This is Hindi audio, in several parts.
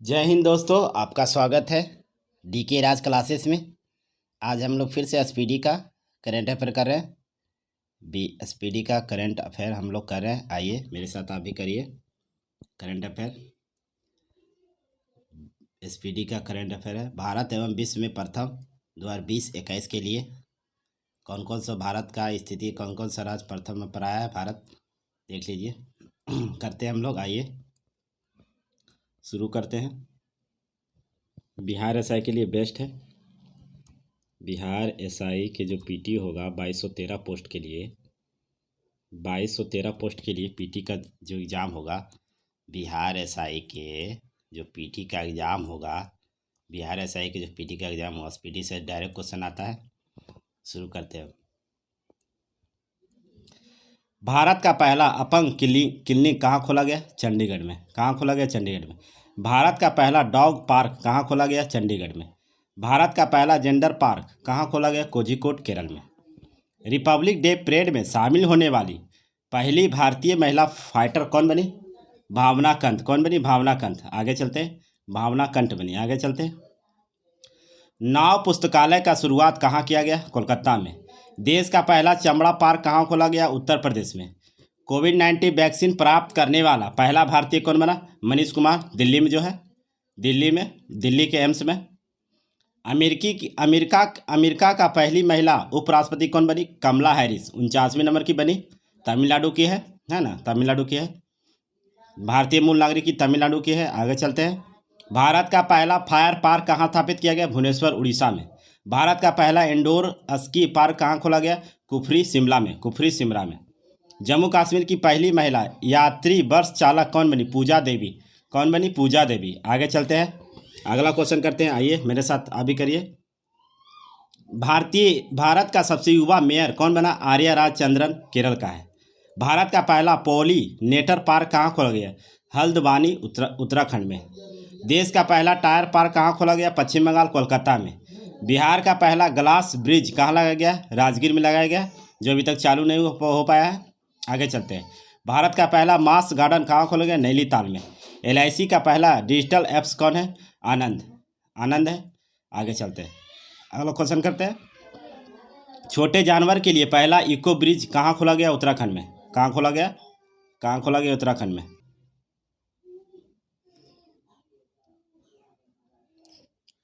जय हिंद दोस्तों, आपका स्वागत है डीके राज क्लासेस में। आज हम लोग फिर से एसपीडी का करंट अफेयर कर रहे हैं। एसपीडी का करंट अफेयर हम लोग कर रहे हैं। आइए मेरे साथ आप भी करिए करंट अफेयर। एसपीडी का करंट अफेयर है, भारत एवं विश्व में प्रथम 2020-21 के लिए कौन कौन सा भारत का स्थिति, कौन कौन सा राज्य प्रथम पर आया है भारत, देख लीजिए। करते हैं हम लोग, आइए शुरू करते हैं। बिहार एसआई के लिए बेस्ट है। बिहार एसआई के जो पीटी होगा 2213 पोस्ट के लिए, 2213 पोस्ट के लिए पीटी का जो एग्ज़ाम होगा, बिहार एसआई के जो पीटी का एग्ज़ाम होगा, बिहार एसआई के जो पीटी का एग्ज़ाम होगा, पीटी से डायरेक्ट क्वेश्चन आता है। शुरू करते हैं। भारत का पहला अपंग क्लिनिक कहाँ खोला गया? चंडीगढ़ में। कहाँ खोला गया? चंडीगढ़ में। भारत का पहला डॉग पार्क कहाँ खोला गया? चंडीगढ़ में। भारत का पहला जेंडर पार्क कहाँ खोला गया? कोझिकोड, केरल में। रिपब्लिक डे परेड में शामिल होने वाली पहली भारतीय महिला फाइटर कौन बनी? भावना कंठ। कौन बनी? भावना कंठ। आगे चलते हैं। भावना कंठ बनी। आगे चलते हैं। नाव पुस्तकालय का शुरुआत कहाँ किया गया? कोलकाता में। देश का पहला चमड़ा पार्क कहाँ खोला गया? उत्तर प्रदेश में। कोविड-19 वैक्सीन प्राप्त करने वाला पहला भारतीय कौन बना? मनीष कुमार, दिल्ली में जो है, दिल्ली के एम्स में। अमेरिका का पहली महिला उपराष्ट्रपति कौन बनी? कमला हैरिस, 49वें नंबर की बनी, तमिलनाडु की है ना, तमिलनाडु की है, भारतीय मूल नागरिक की, तमिलनाडु की है। आगे चलते हैं। भारत का पहला फायर पार्क कहाँ स्थापित किया गया? भुवनेश्वर, उड़ीसा में। भारत का पहला इंडोर स्की पार्क कहाँ खोला गया? कुफरी, शिमला में। जम्मू कश्मीर की पहली महिला यात्री बस चालक कौन बनी? पूजा देवी। कौन बनी? पूजा देवी। आगे चलते हैं, अगला क्वेश्चन करते हैं। आइए मेरे साथ अभी करिए। भारत का सबसे युवा मेयर कौन बना? आर्या राजचंद्रन, केरल का है। भारत का पहला पॉलीनेटर पार्क कहाँ खोला गया? हल्द्वानी, उत्तराखंड में। देश का पहला टायर पार्क कहाँ खोला गया? पश्चिम बंगाल, कोलकाता में। बिहार का पहला ग्लास ब्रिज कहाँ लगाया गया? राजगीर में लगाया गया, जो अभी तक चालू नहीं हो पाया है। आगे चलते हैं। भारत का पहला मास गार्डन कहाँ खोला गया? नैनीताल में। एलआईसी का पहला डिजिटल ऐप्स कौन है? आनंद है। आगे चलते हैं, अगला क्वेश्चन करते हैं। छोटे जानवर के लिए पहला इको ब्रिज कहाँ खोला गया? उत्तराखंड में। कहाँ खोला गया? उत्तराखंड में।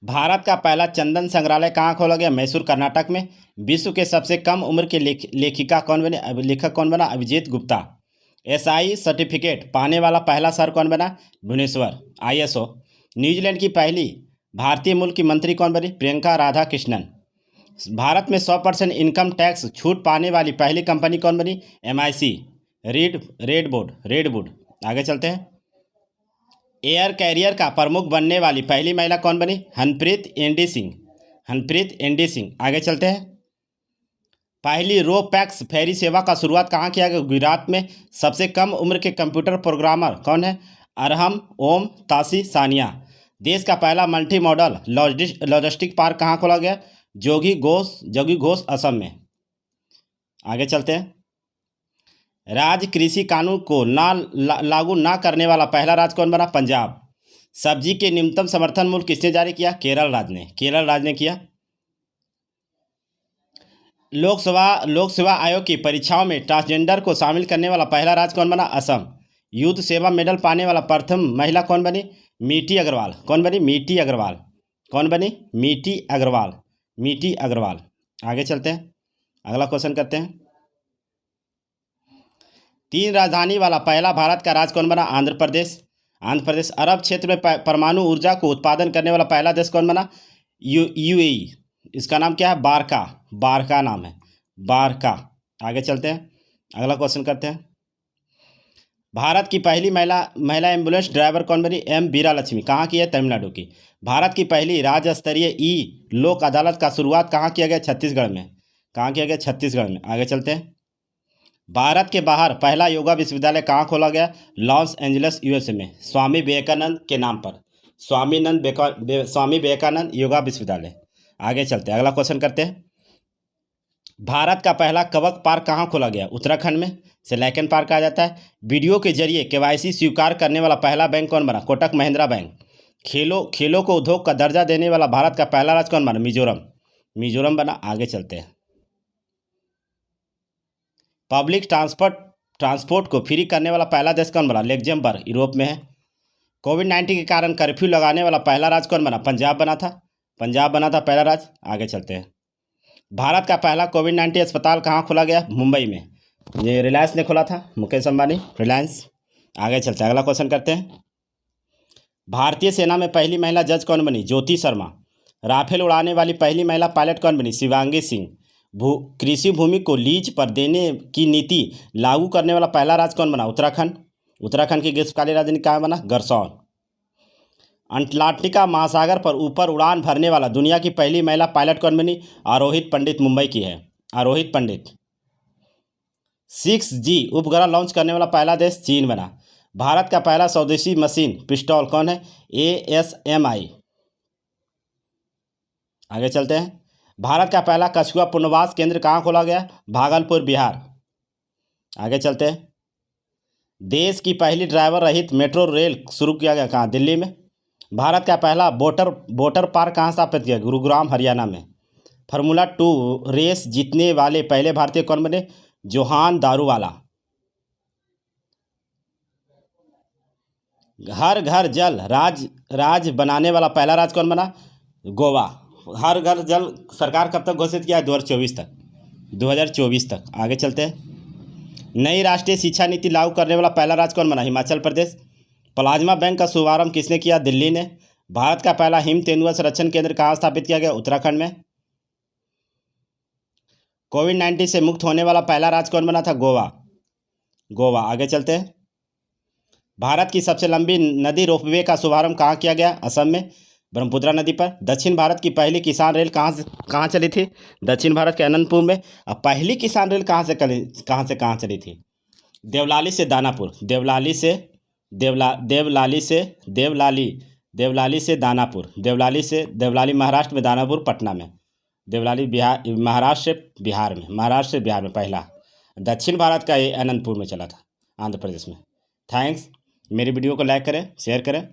भारत का पहला चंदन संग्रहालय कहाँ खोला गया? मैसूर, कर्नाटक में। विश्व के सबसे कम उम्र के लेखक कौन बना? अभिजीत गुप्ता। एसआई सर्टिफिकेट पाने वाला पहला शहर कौन बना? भुवनेश्वर, आईएसओ। न्यूजीलैंड की पहली भारतीय मूल की मंत्री कौन बनी? प्रियंका राधा कृष्णन। भारत में 100% इनकम टैक्स छूट पाने वाली पहली कंपनी कौन बनी? MIC, redwood. आगे चलते हैं। एयर कैरियर का प्रमुख बनने वाली पहली महिला कौन बनी? हरप्रीत एनडी सिंह। आगे चलते हैं। पहली रो पैक्स फेरी सेवा का शुरुआत कहाँ किया गया? गुजरात में। सबसे कम उम्र के कंप्यूटर प्रोग्रामर कौन है? अरहम ओम तासी सानिया। देश का पहला मल्टी मॉडल लॉजिस्टिक पार्क कहाँ खोला गया? जोगी घोष, असम में। आगे चलते हैं। राज्य कृषि कानून को लागू ना करने वाला पहला राज्य कौन बना? पंजाब। सब्जी के न्यूनतम समर्थन मूल्य किसने जारी किया? केरल राज्य ने किया। लोक सेवा आयोग की परीक्षाओं में ट्रांसजेंडर को शामिल करने वाला पहला राज्य कौन बना? असम। युद्ध सेवा मेडल पाने वाला प्रथम महिला कौन बनी? मीठी अग्रवाल। कौन बनी? मीठी अग्रवाल। आगे चलते हैं, अगला क्वेश्चन करते हैं। 3 राजधानी वाला पहला भारत का राज्य कौन बना? आंध्र प्रदेश। अरब क्षेत्र में परमाणु ऊर्जा को उत्पादन करने वाला पहला देश कौन बना? यूएई। इसका नाम क्या है? बारका नाम है, बारका। आगे चलते हैं, अगला क्वेश्चन करते हैं। भारत की पहली महिला एम्बुलेंस ड्राइवर कौन बनी? एम बीरा लक्ष्मी। कहाँ की है? तमिलनाडु की। भारत की पहली राज्य स्तरीय ई लोक अदालत का शुरुआत कहाँ किया गया? छत्तीसगढ़ में। कहाँ किया गया? छत्तीसगढ़ में। आगे चलते हैं। भारत के बाहर पहला योगा विश्वविद्यालय कहाँ खोला गया? लॉस एंजलिस, यूएसए में। स्वामी विवेकानंद के नाम पर, स्वामी विवेकानंद योगा विश्वविद्यालय। आगे चलते हैं, अगला क्वेश्चन करते हैं। भारत का पहला कवक पार्क कहाँ खोला गया? उत्तराखंड में, सिलाइकन पार्क कहा जाता है। वीडियो के जरिए केवाईसी स्वीकार करने वाला पहला बैंक कौन बना? कोटक महिंद्रा बैंक। खेलों को उद्योग का दर्जा देने वाला भारत का पहला राज्य कौन बना? मिजोरम। मिजोरम बना। आगे चलते हैं। पब्लिक ट्रांसपोर्ट को फ्री करने वाला पहला देश कौन बना? लग्जमबर्ग, यूरोप में है। कोविड-19 के कारण कर्फ्यू लगाने वाला पहला राज्य कौन बना? पंजाब बना था। पंजाब बना था पहला राज्य। आगे चलते हैं। भारत का पहला कोविड-19 अस्पताल कहाँ खोला गया? मुंबई में। ये रिलायंस ने खोला था, मुकेश अंबानी, रिलायंस। आगे चलते हैं, अगला क्वेश्चन करते हैं। भारतीय सेना में पहली महिला जज कौन बनी? ज्योति शर्मा। राफेल उड़ाने वाली पहली महिला पायलट कौन बनी? शिवांगी सिंह। कृषि भूमि को लीज पर देने की नीति लागू करने वाला पहला राज्य कौन बना? उत्तराखंड। उत्तराखंड की ग्रीष्मकालीन राजधानी कहाँ बना? गरसौन। अंटार्कटिका महासागर पर ऊपर उड़ान भरने वाला दुनिया की पहली महिला पायलट कौन बनी? आरोहित पंडित, मुंबई की है, आरोहित पंडित। 6G उपग्रह लॉन्च करने वाला पहला देश चीन बना। भारत का पहला स्वदेशी मशीन पिस्टल कौन है? ASMI। आगे चलते हैं। भारत का पहला कछुआ पुनर्वास केंद्र कहाँ खोला गया? भागलपुर, बिहार। आगे चलते हैं। देश की पहली ड्राइवर रहित मेट्रो रेल शुरू किया गया कहाँ? दिल्ली में। भारत का पहला वोटर पार्क कहाँ स्थापित किया? गुरुग्राम, हरियाणा में। फार्मूला 2 रेस जीतने वाले पहले भारतीय कौन बने? जोहान दारूवाला। हर घर जल राज बनाने वाला पहला राज्य कौन बना? गोवा। हर घर जल सरकार कब तक घोषित किया है? 2024 तक। 2024 तक। आगे चलते हैं। नई राष्ट्रीय शिक्षा नीति लागू करने वाला पहला राज्य कौन बना? हिमाचल प्रदेश। प्लाज्मा बैंक का शुभारंभ किसने किया? दिल्ली ने। भारत का पहला हिम तेंदुआ संरक्षण केंद्र कहाँ स्थापित किया गया? उत्तराखंड में। कोविड-19 से मुक्त होने वाला पहला राज्य कौन बना था? गोवा। गोवा। आगे चलते हैं। भारत की सबसे लंबी नदी रोपवे का शुभारंभ कहाँ किया गया? असम में, ब्रह्मपुत्रा नदी पर। दक्षिण भारत की पहली किसान रेल कहाँ चली थी? दक्षिण भारत के अनंतपुर में। अब पहली किसान रेल कहाँ से चली थी? देवलाली से दानापुर। देवलाली से दानापुर। देवलाली महाराष्ट्र में, दानापुर पटना में। देवलाली महाराष्ट्र से बिहार में पहला। दक्षिण भारत का ये अनंतपुर में चला था, आंध्र प्रदेश में। थैंक्स। मेरी वीडियो को लाइक करें, शेयर करें।